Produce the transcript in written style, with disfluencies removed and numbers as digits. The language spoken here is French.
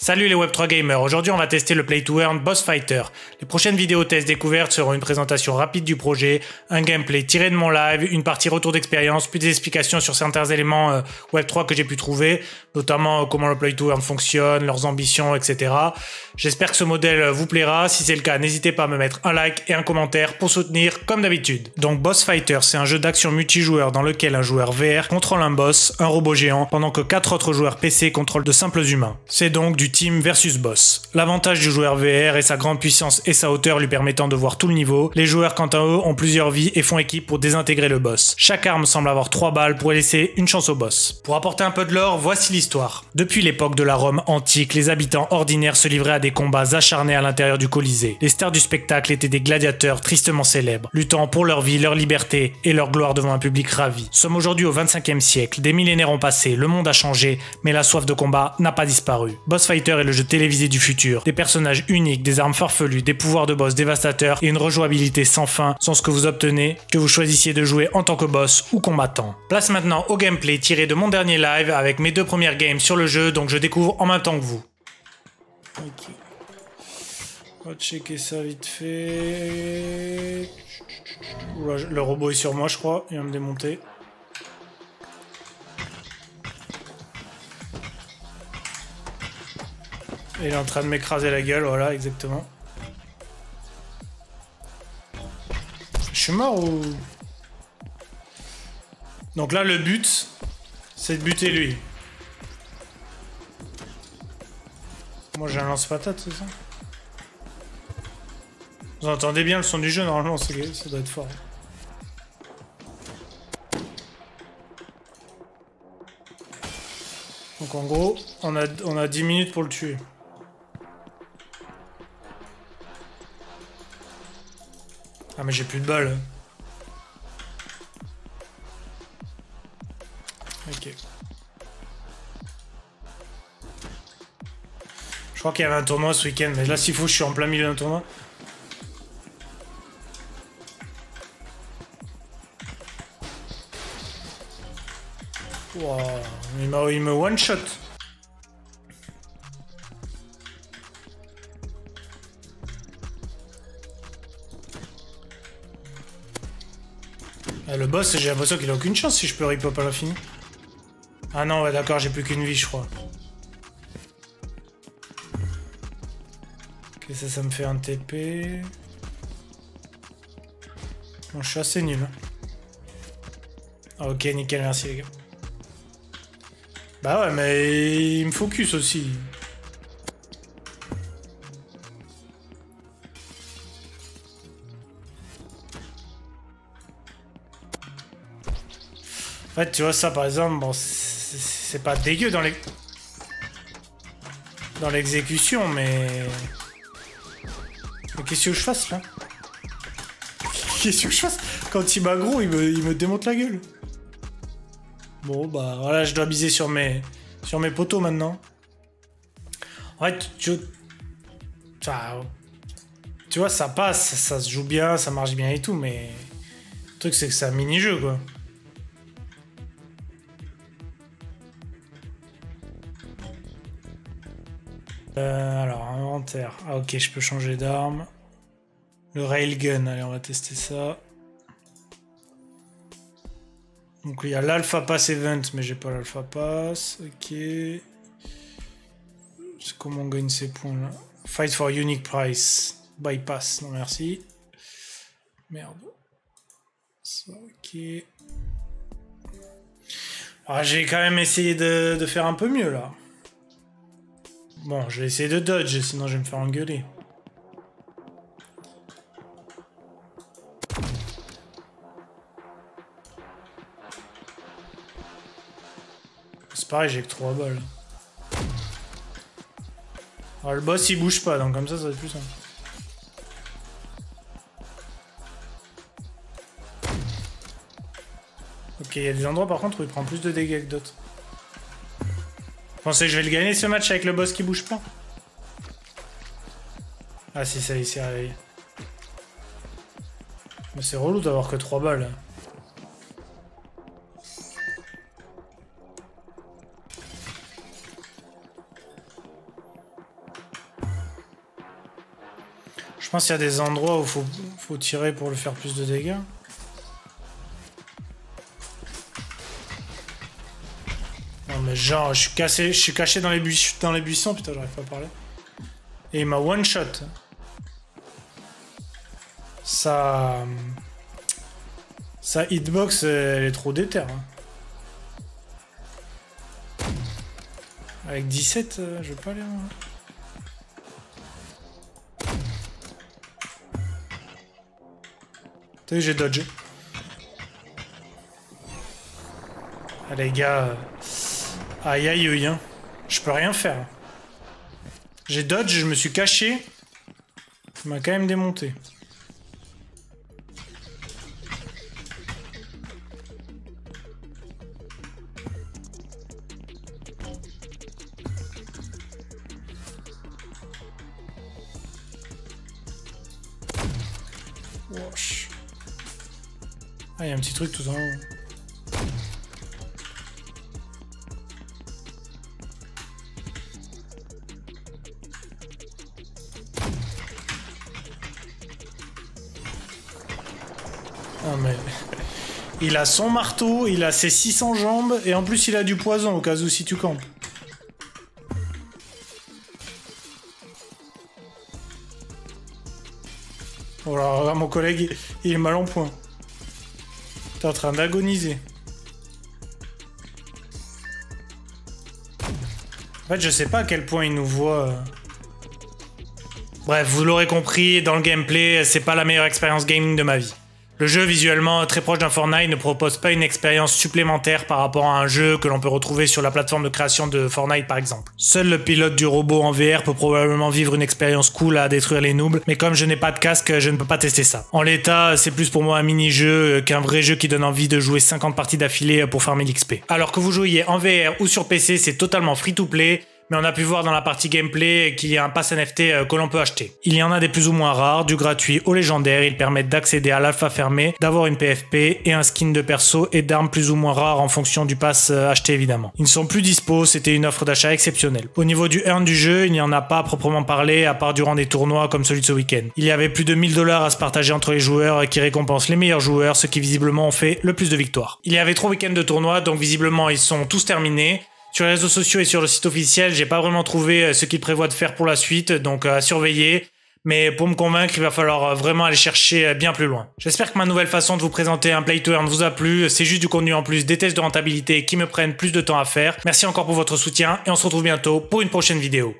Salut les Web3 gamers, aujourd'hui on va tester le Play to Earn Boss Fighter. Les prochaines vidéos tests découvertes seront une présentation rapide du projet, un gameplay tiré de mon live, une partie retour d'expérience, puis des explications sur certains éléments Web3 que j'ai pu trouver, notamment comment le Play to Earn fonctionne, leurs ambitions, etc. J'espère que ce modèle vous plaira, si c'est le cas n'hésitez pas à me mettre un like et un commentaire pour soutenir comme d'habitude. Donc Boss Fighter, c'est un jeu d'action multijoueur dans lequel un joueur VR contrôle un boss, un robot géant, pendant que 4 autres joueurs PC contrôlent de simples humains. C'est donc du team versus boss. L'avantage du joueur VR est sa grande puissance et sa hauteur lui permettant de voir tout le niveau. Les joueurs quant à eux ont plusieurs vies et font équipe pour désintégrer le boss. Chaque arme semble avoir 3 balles pour laisser une chance au boss. Pour apporter un peu de lore, voici l'histoire. Depuis l'époque de la Rome antique, les habitants ordinaires se livraient à des combats acharnés à l'intérieur du Colisée. Les stars du spectacle étaient des gladiateurs tristement célèbres, luttant pour leur vie, leur liberté et leur gloire devant un public ravi. Nous sommes aujourd'hui au 25e siècle, des millénaires ont passé, le monde a changé, mais la soif de combat n'a pas disparu. Boss Fighter est le jeu télévisé du futur. Des personnages uniques, des armes farfelues, des pouvoirs de boss dévastateurs et une rejouabilité sans fin sont ce que vous obtenez, que vous choisissiez de jouer en tant que boss ou combattant. Place maintenant au gameplay tiré de mon dernier live avec mes 2 premières games sur le jeu, donc je découvre en même temps que vous. Ok. On va checker ça vite fait. Oula, le robot est sur moi je crois, il va me démonter. Il est en train de m'écraser la gueule, voilà, exactement. Je suis mort ou... Donc là, le but, c'est de buter lui. Moi, j'ai un lance-patate, c'est ça? Vous entendez bien le son du jeu, normalement, ça doit être fort. Donc en gros, on a 10 minutes pour le tuer. Ah mais j'ai plus de balles. Ok. Je crois qu'il y avait un tournoi ce week-end, mais là s'il faut je suis en plein milieu d'un tournoi. Wow, il me one-shot. Le boss, j'ai l'impression qu'il a aucune chance si je peux rip-up à l'infini. Ah non, ouais, d'accord, j'ai plus qu'une vie, je crois. Ok, ça me fait un TP. Bon, je suis assez nul. Ah, ok, nickel, merci les gars. Bah ouais, mais il me focus aussi. En fait, tu vois, ça par exemple, bon, c'est pas dégueu dans l'exécution, mais qu'est-ce que je fasse là? Qu'est-ce que je fasse? Quand il m'aggro, il me démonte la gueule. Bon, bah voilà, je dois miser sur mes poteaux maintenant. En fait, tu vois, ça passe, ça se joue bien, ça marche bien et tout, mais le truc, c'est que c'est un mini-jeu, quoi. Alors, inventaire. Ah ok, je peux changer d'arme. Le railgun, allez, on va tester ça. Donc il y a l'Alpha Pass Event, mais j'ai pas l'Alpha Pass. Ok. C'est comment on gagne ces points là? Fight for Unique Price. Bypass, non merci. Merde. Ça, ok. Alors j'ai quand même essayé de faire un peu mieux là. Bon, je vais essayer de dodge, sinon je vais me faire engueuler. C'est pareil, j'ai que 3 balles. Alors le boss il bouge pas, donc comme ça va être plus simple. Ok, il y a des endroits par contre où il prend plus de dégâts que d'autres. Vous pensez que je vais le gagner ce match avec le boss qui bouge pas? Ah si, ça y est, c'est réveillé. Mais c'est relou d'avoir que 3 balles. Je pense qu'il y a des endroits où faut tirer pour lui faire plus de dégâts. Non mais genre, je suis caché dans les buissons, putain, j'arrive pas à parler. Et il m'a one shot. Sa hitbox, elle est trop déter. Hein. Avec 17, je vais pas aller loin. T'as vu, j'ai dodge. Ah les gars... Aïe aïe aïe, hein. Je peux rien faire. J'ai dodge, je me suis caché. Il m'a quand même démonté. Wesh. Ah, il y a un petit truc tout en haut. Ah mais... Il a son marteau, il a ses 600 jambes, et en plus il a du poison au cas où si tu campes. Oh là, regarde mon collègue, il est mal en point. T'es en train d'agoniser. En fait, je sais pas à quel point il nous voit... Bref, vous l'aurez compris, dans le gameplay, c'est pas la meilleure expérience gaming de ma vie. Le jeu, visuellement très proche d'un Fortnite, ne propose pas une expérience supplémentaire par rapport à un jeu que l'on peut retrouver sur la plateforme de création de Fortnite par exemple. Seul le pilote du robot en VR peut probablement vivre une expérience cool à détruire les noobs, mais comme je n'ai pas de casque, je ne peux pas tester ça. En l'état, c'est plus pour moi un mini-jeu qu'un vrai jeu qui donne envie de jouer 50 parties d'affilée pour farmer l'XP. Alors que vous jouiez en VR ou sur PC, c'est totalement free-to-play, mais on a pu voir dans la partie gameplay qu'il y a un pass NFT que l'on peut acheter. Il y en a des plus ou moins rares, du gratuit au légendaire, ils permettent d'accéder à l'alpha fermé, d'avoir une PFP et un skin de perso et d'armes plus ou moins rares en fonction du pass acheté évidemment. Ils ne sont plus dispo, c'était une offre d'achat exceptionnelle. Au niveau du earn du jeu, il n'y en a pas à proprement parler, à part durant des tournois comme celui de ce week-end. Il y avait plus de 1000 $ à se partager entre les joueurs qui récompensent les meilleurs joueurs, ceux qui visiblement ont fait le plus de victoires. Il y avait 3 week-ends de tournois, donc visiblement ils sont tous terminés. Sur les réseaux sociaux et sur le site officiel, j'ai pas vraiment trouvé ce qu'ils prévoient de faire pour la suite, donc à surveiller. Mais pour me convaincre, il va falloir vraiment aller chercher bien plus loin. J'espère que ma nouvelle façon de vous présenter un Play to Earn vous a plu. C'est juste du contenu en plus, des tests de rentabilité qui me prennent plus de temps à faire. Merci encore pour votre soutien et on se retrouve bientôt pour une prochaine vidéo.